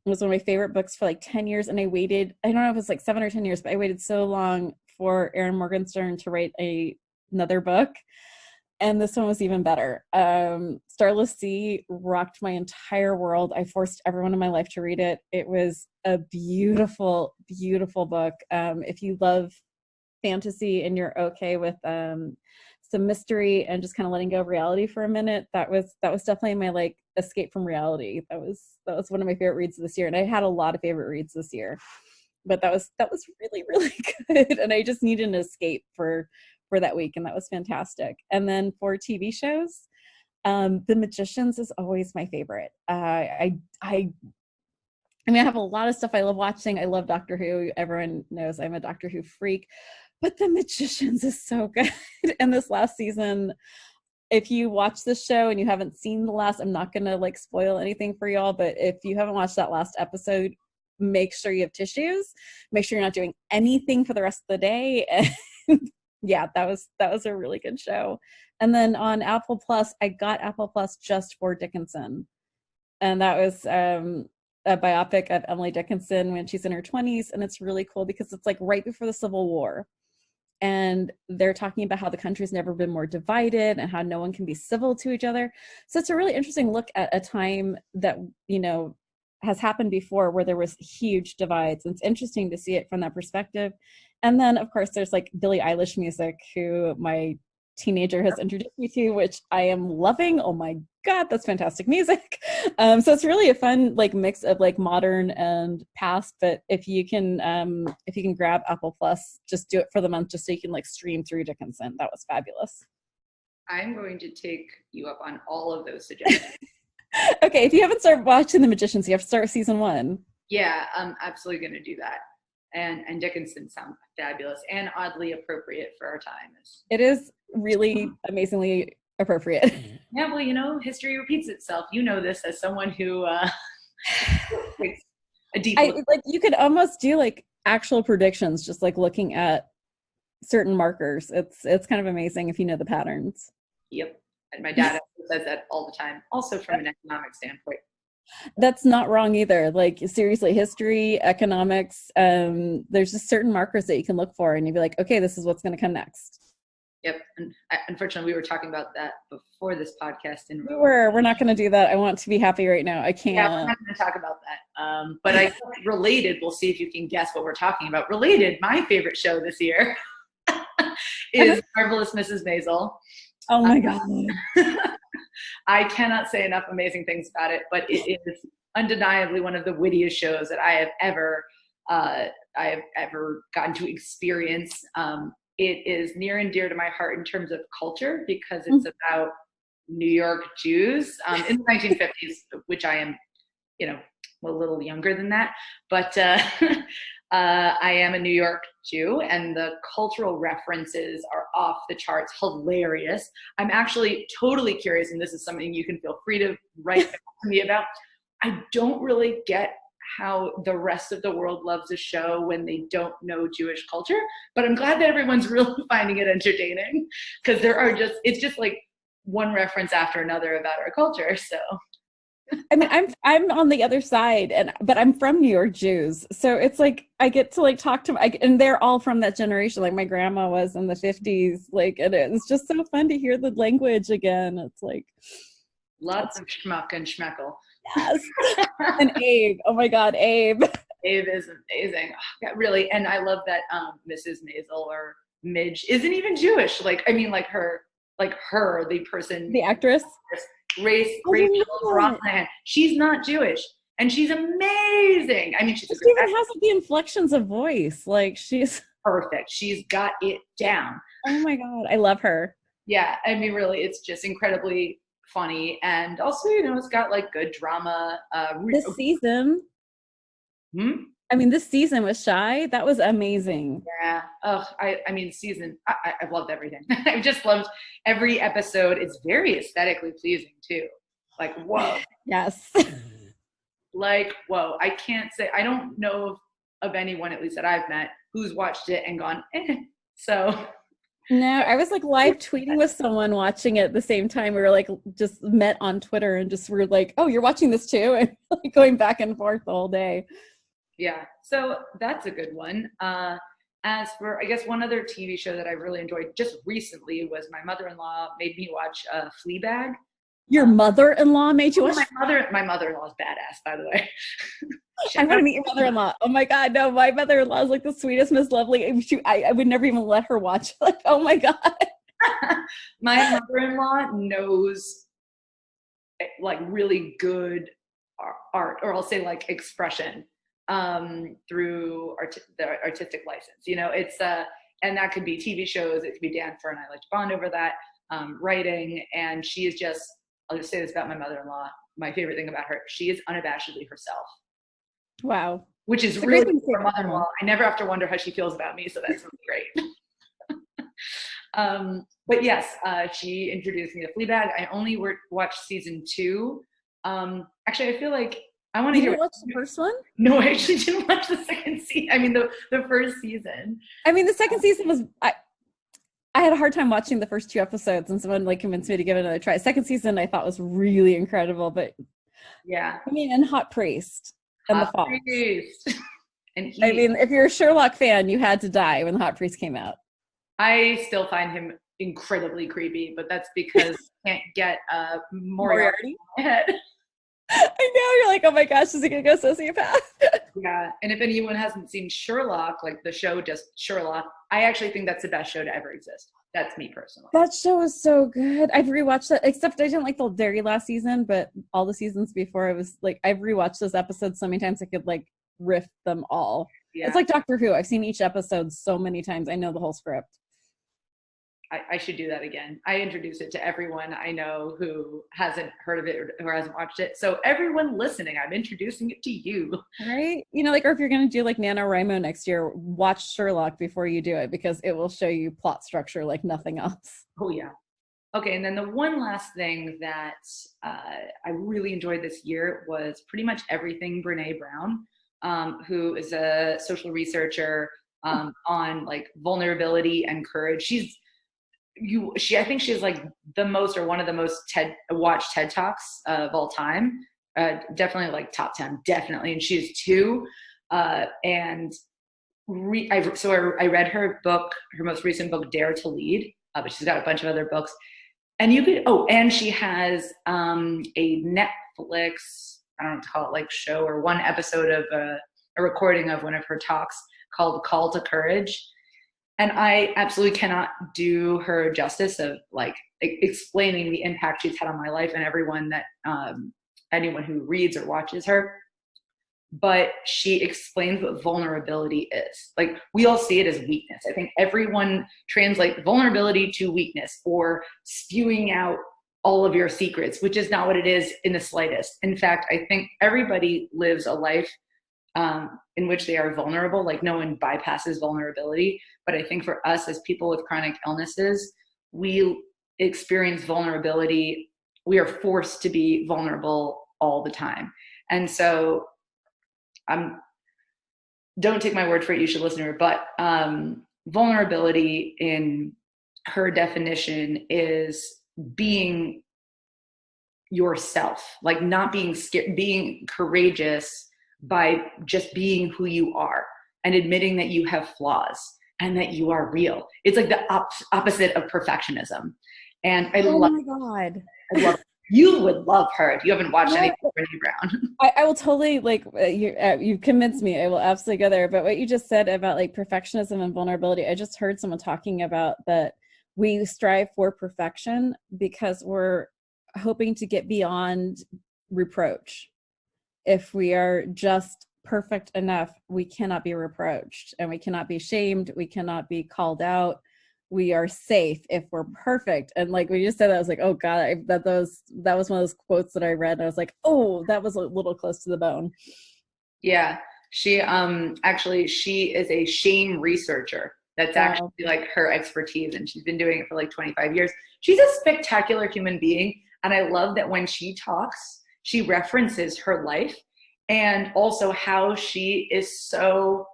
It was one of my favorite books for like 10 years. And I waited, I don't know if it was like 7 or 10 years, but I waited so long for Erin Morgenstern to write another book. And this one was even better. Starless Sea rocked my entire world. I forced everyone in my life to read it. It was a beautiful, beautiful book. If you love fantasy and you're okay with some mystery and just kind of letting go of reality for a minute, that was definitely my like escape from reality. That was one of my favorite reads this year, and I had a lot of favorite reads this year, but that was really really good, and I just needed an escape for that week, and that was fantastic. And then for TV shows, The Magicians is always my favorite. I mean, I have a lot of stuff I love watching. I love Doctor Who. Everyone knows I'm a Doctor Who freak, but The Magicians is so good. And this last season, if you watch this show and you haven't seen the last, I'm not going to like spoil anything for y'all, but if you haven't watched that last episode, make sure you have tissues. Make sure you're not doing anything for the rest of the day. And yeah, that was a really good show. And then on Apple Plus, I got Apple Plus just for Dickinson. And that was a biopic of Emily Dickinson when she's in her 20s, and it's really cool because it's like right before the Civil War, and they're talking about how the country's never been more divided and how no one can be civil to each other. So it's a really interesting look at a time that, you know, has happened before where there was huge divides, and it's interesting to see it from that perspective. And then of course there's like Billie Eilish music, who my teenager has introduced me to, which I am loving. Oh my God, that's fantastic music. So it's really a fun like mix of like modern and past. But if you can grab Apple Plus, just do it for the month, just so you can like stream through Dickinson. That was fabulous. I'm going to take you up on all of those suggestions. Okay, if you haven't started watching The Magicians, you have to start with season 1. Yeah, I'm absolutely going to do that. And Dickinson sounds fabulous and oddly appropriate for our time. It is really amazingly appropriate. Yeah, well, history repeats itself. You know this as someone who takes a deep look. Like you could almost do like actual predictions, just like looking at certain markers. It's kind of amazing if you know the patterns. Yep. And my dad says that all the time, also from an economic standpoint. That's not wrong either. Like seriously, history, economics, there's just certain markers that you can look for and you'd be like, okay, this is what's going to come next. Yep. And unfortunately, we were talking about that before this podcast. We're not going to do that. I want to be happy right now. I can't. Yeah, we're not going to talk about that. But I related, we'll see if you can guess what we're talking about. Related, my favorite show this year is Marvelous Mrs. Maisel. Oh my God. I cannot say enough amazing things about it, but it is undeniably one of the wittiest shows that I have ever gotten to experience. It is near and dear to my heart in terms of culture because it's about New York Jews in the 1950s, which I am, a little younger than that, but I am a New York Jew, and the cultural references are off the charts, hilarious. I'm actually totally curious, and this is something you can feel free to write to me about. I don't really get how the rest of the world loves a show when they don't know Jewish culture, but I'm glad that everyone's really finding it entertaining because it's just like one reference after another about our culture. So I mean, I'm on the other side, but I'm from New York Jews, so it's like I get to like talk to and they're all from that generation. Like my grandma was in the 50s, like, and it's just so fun to hear the language again. It's like lots of schmuck and schmeckle. Yes, and Abe. Oh my God, Abe. Abe is amazing, really, and I love that Mrs. Maisel or Midge isn't even Jewish. Like, I mean, like her, the person, the actress. Rachel Brosnahan. She's not Jewish, and she's amazing. I mean, she even has the inflections of voice. Like she's perfect. She's got it down. Oh my God, I love her. Yeah, I mean, really, it's just incredibly funny, and also, it's got like good drama. This season. I mean, this season with Shy, that was amazing. Yeah. I mean, I've loved everything. I've just loved every episode. It's very aesthetically pleasing too. Like, whoa. Yes. Like, whoa. I can't say, I don't know of anyone, at least that I've met, who's watched it and gone, So. No, I was like live tweeting with someone watching it at the same time. We were like just met on Twitter and just were like, oh, you're watching this too? And like going back and forth the whole day. Yeah, so that's a good one. As for, I guess, one other TV show that I really enjoyed just recently was my mother-in-law made me watch Fleabag. Your mother-in-law made you watch? My mother-in-law is badass, by the way. I want to meet your mother-in-law. Oh my God, no, my mother-in-law is like the sweetest, Miss Lovely. I would never even let her watch. Like, oh my God. My mother-in-law knows like really good art, or I'll say like expression through the artistic license. It's and that could be TV shows, it could be dance, and I like to bond over that, writing, and she is just, I'll just say this about my mother-in-law, my favorite thing about her, she is unabashedly herself. Wow. Which is really good for mother-in-law. I never have to wonder how she feels about me, so that's really great. But yes, she introduced me to Fleabag. I only watched season 2. Actually, I feel like I want to hear. You watch the first one? No, I actually didn't watch the second season. I mean, the first season. I mean, the second season was. I had a hard time watching the first 2 episodes, and someone like convinced me to give it another try. Second season, I thought was really incredible, but yeah. I mean, and Hot Priest and the Fox. And I mean, if you're a Sherlock fan, you had to die when the Hot Priest came out. I still find him incredibly creepy, but that's because I can't get Moriarty in my head. I know, you're like, oh my gosh, is he gonna go sociopath? Yeah, and if anyone hasn't seen Sherlock, like the show just Sherlock, I actually think that's the best show to ever exist. That's me personally. That show is so good. I've rewatched that, except I didn't like the very last season, but all the seasons before, I was like, I've rewatched those episodes so many times I could like riff them all. Yeah. It's like Doctor Who. I've seen each episode so many times. I know the whole script. I should do that again. I introduce it to everyone I know who hasn't heard of it or hasn't watched it. So everyone listening, I'm introducing it to you. Right? Like, or if you're going to do like NaNoWriMo next year, watch Sherlock before you do it because it will show you plot structure like nothing else. Oh, yeah. Okay, and then the one last thing that I really enjoyed this year was pretty much everything Brene Brown, who is a social researcher on like vulnerability and courage. I think she's like the most or one of the most watched TED Talks of all time. Definitely like top 10, definitely. And she's two. And I read her book, her most recent book, Dare to Lead, but she's got a bunch of other books. And and she has a Netflix, I don't know what to call it, like show or one episode of a recording of one of her talks called Call to Courage. And I absolutely cannot do her justice of like explaining the impact she's had on my life and everyone that, anyone who reads or watches her. But she explains what vulnerability is. Like, we all see it as weakness. I think everyone translates vulnerability to weakness or spewing out all of your secrets, which is not what it is in the slightest. In fact, I think everybody lives a life in which they are vulnerable. Like, no one bypasses vulnerability. But I think for us as people with chronic illnesses, we experience vulnerability. We are forced to be vulnerable all the time. And so don't take my word for it, you should listen to her, but vulnerability in her definition is being yourself, like not being scared, being courageous by just being who you are and admitting that you have flaws and that you are real. It's like the opposite of perfectionism. And I love it. You would love her if you haven't watched anything from Brene Brown. I will totally, like, you convinced me. I will absolutely go there. But what you just said about like perfectionism and vulnerability, I just heard someone talking about that we strive for perfection because we're hoping to get beyond reproach. If we are just perfect enough, we cannot be reproached and we cannot be shamed. We cannot be called out. We are safe if we're perfect. And like when you just said that, I was like, oh God, that was one of those quotes that I read. And I was like, oh, that was a little close to the bone. Yeah. She she is a shame researcher. That's actually like her expertise. And she's been doing it for like 25 years. She's a spectacular human being. And I love that when she talks, she references her life and also how she's so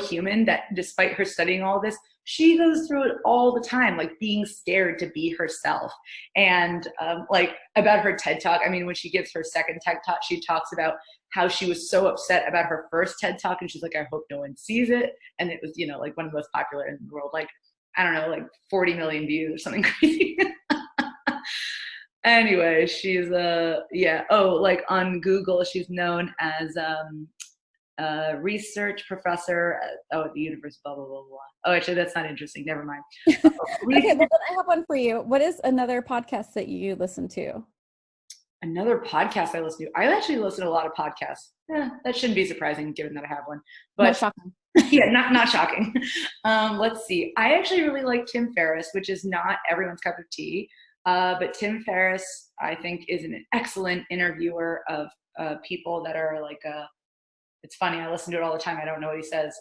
human that despite her studying all this, she goes through it all the time, like being scared to be herself. And like about her TED Talk, I mean, when she gives her second TED Talk, she talks about how she was so upset about her first TED Talk. And she's like, I hope no one sees it. And it was, like one of the most popular in the world, like, I don't know, like 40 million views or something crazy. Anyway, she's like on Google, she's known as research professor at the university, blah, blah, blah, blah. Oh, actually, that's not interesting. Never mind. Okay, well, I have one for you. What is another podcast that you listen to? Another podcast I listen to? I actually listen to a lot of podcasts. That shouldn't be surprising given that I have one. But not shocking. Yeah, not shocking. Let's see. I actually really like Tim Ferriss, which is not everyone's cup of tea. But Tim Ferriss, I think, is an excellent interviewer of people that are like it's funny, I listen to it all the time. I don't know what he says.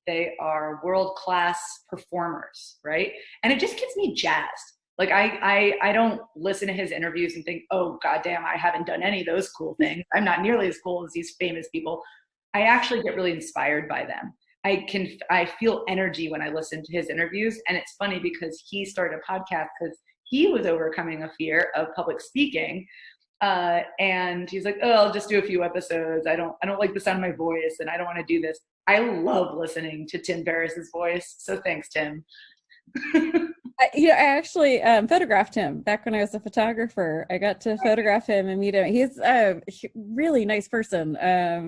They are world-class performers, right? And it just gets me jazzed. Like I don't listen to his interviews and think, oh, goddamn, I haven't done any of those cool things. I'm not nearly as cool as these famous people. I actually get really inspired by them. I feel energy when I listen to his interviews. And it's funny because he started a podcast because he was overcoming a fear of public speaking. And he's like, oh, I'll just do a few episodes. I don't like the sound of my voice and I don't want to do this. I love listening to Tim Ferriss's voice. So thanks, Tim. I actually photographed him back when I was a photographer. I got to photograph him and meet him. He's a really nice person. At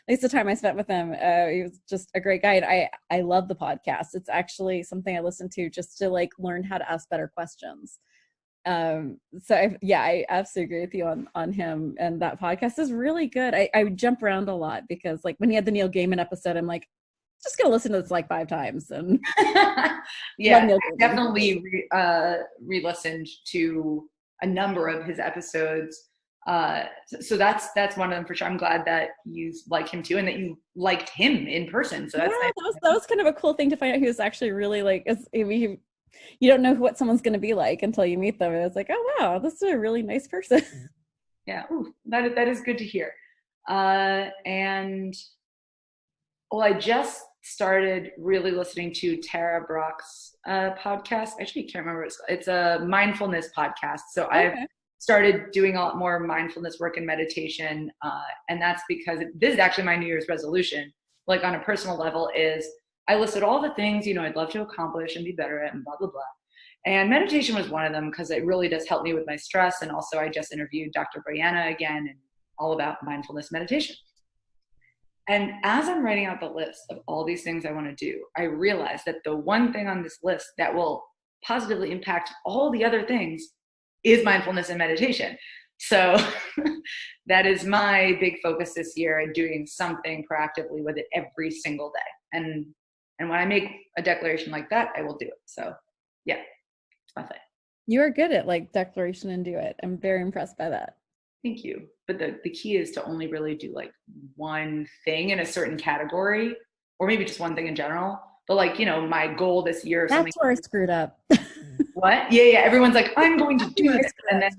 least the time I spent with him, he was just a great guy. And I love the podcast. It's actually something I listen to just to like learn how to ask better questions. I absolutely agree with you on him, and that podcast is really good. I jump around a lot because like when he had the Neil Gaiman episode, I'm like, just gonna listen to this like 5 times. And yeah, I definitely re-listened to a number of his episodes. So that's one of them for sure. I'm glad that you like him too, and that you liked him in person. So that's nice. that was kind of a cool thing to find out. He was actually really like, You don't know what someone's going to be like until you meet them. And it's like, oh, wow, this is a really nice person. Yeah. Ooh, that is good to hear. And well, I just started really listening to Tara Brock's podcast. Actually, I can't remember. It's a mindfulness podcast. So I've Okay. started doing a lot more mindfulness work and meditation. And that's because this is actually my New Year's resolution. Like on a personal level is I listed all the things, I'd love to accomplish and be better at and blah, blah, blah. And meditation was one of them because it really does help me with my stress. And also I just interviewed Dr. Brianna again and all about mindfulness meditation. And as I'm writing out the list of all these things I want to do, I realize that the one thing on this list that will positively impact all the other things is mindfulness and meditation. So that is my big focus this year, and doing something proactively with it every single day. And when I make a declaration like that, I will do it. So yeah, it's my thing. You are good at like declaration and do it. I'm very impressed by that. Thank you. But the key is to only really do like one thing in a certain category, or maybe just one thing in general. But like, my goal this year or something. That's where I screwed up. What? Yeah. Everyone's like, I'm going to do this. And then,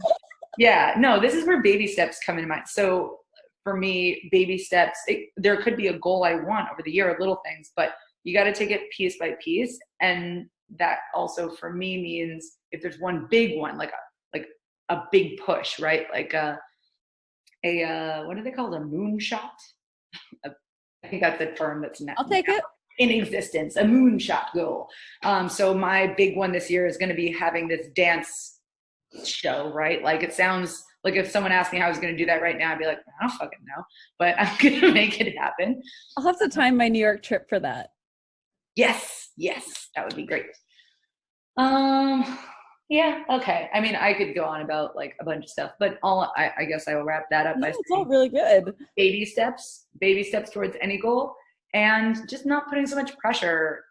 yeah, no, this is where baby steps come into mind. So for me, baby steps, there could be a goal I want over the year, little things, but you got to take it piece by piece. And that also for me means if there's one big one, like a big push, right? Like what do they call it? A moonshot? I think that's the term that's I'll take it. In existence, a moonshot goal. So my big one this year is going to be having this dance show, right? Like it sounds like if someone asked me how I was going to do that right now, I'd be like, I don't fucking know, but I'm going to make it happen. I'll have to time my New York trip for that. Yes, that would be great. Yeah, okay. I mean, I could go on about like a bunch of stuff, but I guess I will wrap that up by it's all really good. Baby steps towards any goal, and just not putting so much pressure.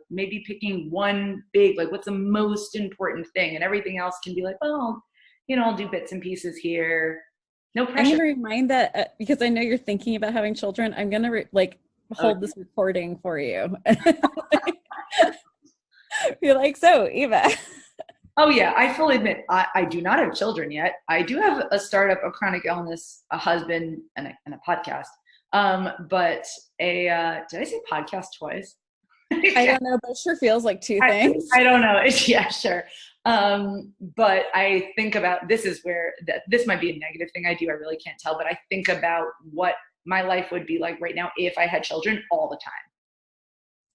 Maybe picking one big, like what's the most important thing, and everything else can be like, oh, I'll do bits and pieces here. No pressure. I'm going to remind that because I know you're thinking about having children. I'm going to hold this recording for you. You're like, so Eva. Oh yeah, I fully admit I do not have children yet. I do have a startup, a chronic illness, a husband, and a podcast. But did I say podcast twice? I don't know, but it sure feels like two things. I don't know. Yeah, sure. But I think about, this is where this might be a negative thing I do. I really can't tell, but I think about what my life would be like right now if I had children all the time.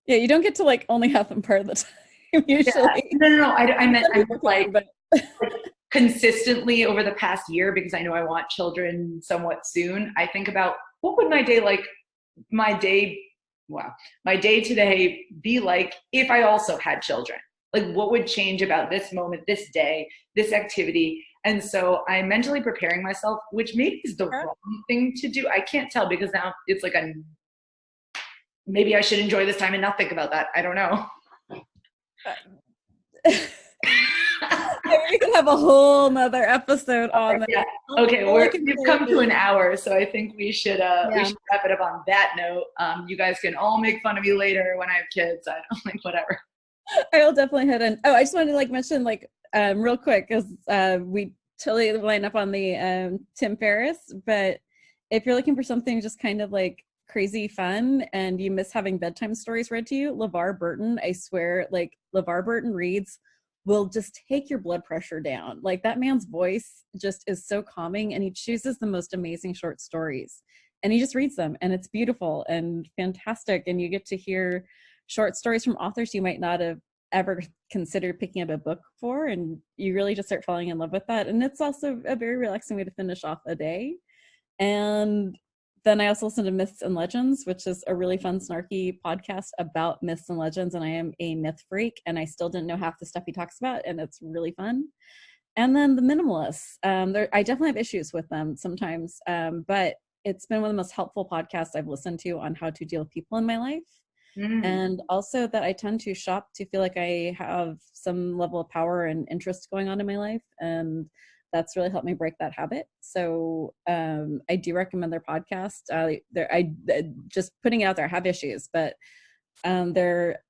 Yeah, you don't get to like only have them part of the time. Usually. Yeah. No. I meant like consistently over the past year, because I know I want children somewhat soon. I think about what would my day today be like if I also had children? Like what would change about this moment, this day, this activity? And so I'm mentally preparing myself, which maybe is the wrong thing to do. I can't tell, because now it's like maybe I should enjoy this time and not think about that. I don't know. We could have a whole nother episode on that. Yeah. Okay, we've come to an hour, so I think we should wrap it up on that note. You guys can all make fun of me later when I have kids. I don't like whatever. I will definitely head in. Oh, I just wanted to mention real quick, because we totally line up on the Tim Ferriss, but if you're looking for something just kind of like crazy fun and you miss having bedtime stories read to you, LeVar Burton, I swear, LeVar Burton reads will just take your blood pressure down. Like that man's voice just is so calming, and he chooses the most amazing short stories and he just reads them, and it's beautiful and fantastic. And you get to hear short stories from authors you might not have ever considered picking up a book for, and you really just start falling in love with that. And it's also a very relaxing way to finish off a day. And then I also listen to Myths and Legends, which is a really fun, snarky podcast about myths and legends. And I am a myth freak, and I still didn't know half the stuff he talks about, and it's really fun. And then the Minimalists, I definitely have issues with them sometimes, but it's been one of the most helpful podcasts I've listened to on how to deal with people in my life. And also that I tend to shop to feel like I have some level of power and interest going on in my life. And that's really helped me break that habit. So I do recommend their podcast. I just putting it out there, I have issues, but they're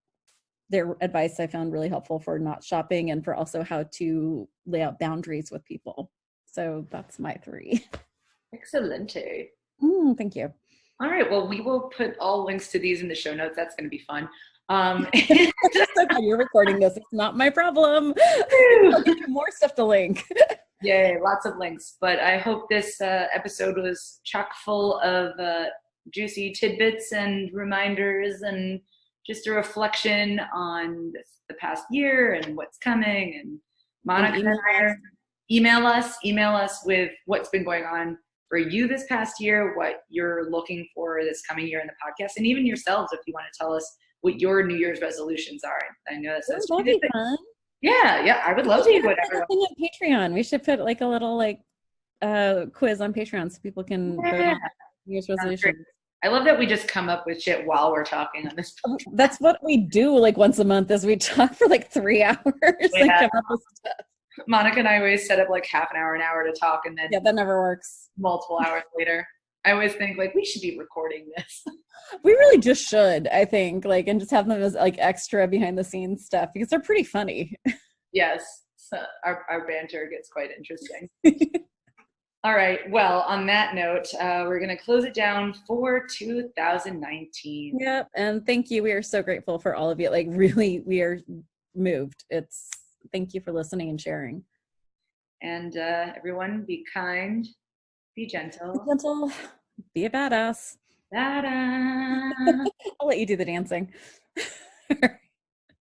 their advice I found really helpful for not shopping and for also how to lay out boundaries with people. So that's my 3. Excellent. Thank you. All right. Well, we will put all links to these in the show notes. That's going to be fun. Just so glad you're recording this. It's not my problem. I'll give you more stuff to link. Yay, lots of links. But I hope this episode was chock full of juicy tidbits and reminders and just a reflection on the past year and what's coming. And Monica and I email us with what's been going on for you this past year, what you're looking for this coming year in the podcast, and even yourselves if you want to tell us what your New Year's resolutions are. I know that's that'd be fun. Yeah, I would love to hear whatever. On Patreon, we should put like a little quiz on Patreon so people can vote on New Year's resolutions. I love that we just come up with shit while we're talking on this podcast. That's what we do like once a month is we talk for like 3 hours and come up with stuff. Monica and I always set up like half an hour to talk, and then that never works. Multiple hours later. I always think like we should be recording this. We really just should, I think, like, and just have them as like extra behind the scenes stuff because they're pretty funny. Yes, so our banter gets quite interesting. All right. Well, on that note, we're going to close it down for 2019. Yep. And thank you. We are so grateful for all of you. Like, really, we are moved. Thank you for listening and sharing. And everyone, be kind, be gentle. Be gentle. Be a badass. Ta-da! I'll let you do the dancing.